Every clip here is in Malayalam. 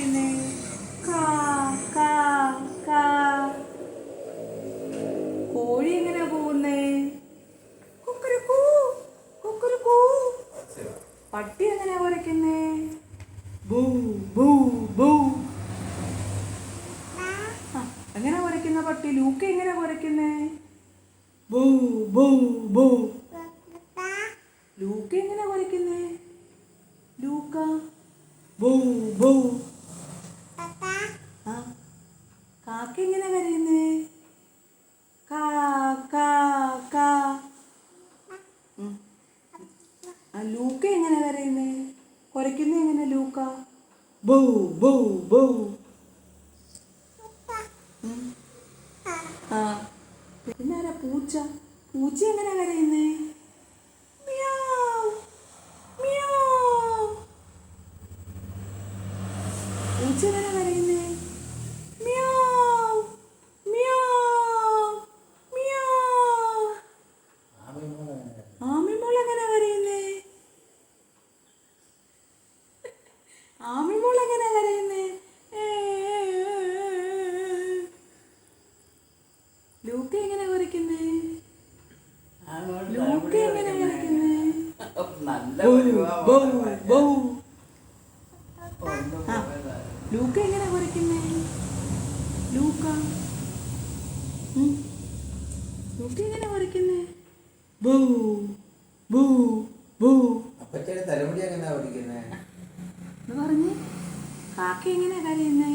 കരയുന്നേ? കാ കാ കാ. കോഴി എങ്ങനെ പോകുന്നേ? കുക്കുരുക്കൂ കുക്കുരുക്കൂ. പട്ടി എങ്ങനെ കുരയ്ക്കുന്നേ? ബൂ ബൂ ബൂ. എങ്ങനെ കുരയ്ക്കുന്ന പട്ടി? ലൂക്ക എങ്ങനെ കുരയ്ക്കുന്നേ? ബൂ ബൂ ബൂ. ലൂക്ക എങ്ങനെ കുരയ്ക്കുന്നേ? ലൂക്ക ബൂ ബൂ. ആ കാക്ക എങ്ങനെ കരയുന്നേ? കാ കാ കാ. ലൂക്ക എങ്ങനെ കരയുന്നേ? കുരയ്ക്കുന്നേ എങ്ങനെ ലൂക്ക? ബൂ ബൂ ബൂ. ആ പിന്നെ ആരാ? പൂച്ച. പൂച്ച എങ്ങനെ കരയുന്നേ? മിയാവ് മിയാവ്. പൂച്ച എങ്ങനെ കരയുന്നേ? മിയാവ് മിയാവ് മിയാവ്. ആമിമോൾ എങ്ങനെ കരയുന്നേ? ആമിമോൾ എങ്ങനെ കരയുന്നേ? ലൂക്ക എങ്ങനെ കുരയ്ക്കുന്നേ? ലൂക്ക എങ്ങനെ കുരയ്ക്കുന്നേ? ലൂക്ക എങ്ങനെ കുരയ്ക്കുന്നേ? ലൂക്ക ലൂക്ക എങ്ങനെ കുരയ്ക്കുന്നേ? ബൂ ബൂ ബൂ. തലമുടി എങ്ങനെയാ ഓടിക്കുന്നേ? എന്ന് പറഞ്ഞേ. കാക്ക എങ്ങനെ കരയുന്നേ?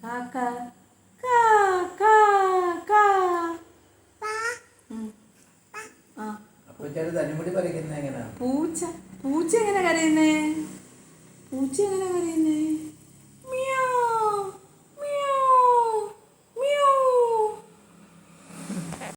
കാക്ക കാ കാ കാ. തലമുടി പറിക്കുന്ന എങ്ങനെയാ? പൂച്ച. പൂച്ച എങ്ങനെ കരയുന്നേ? പൂച്ച എങ്ങനെ കരയുന്നേ?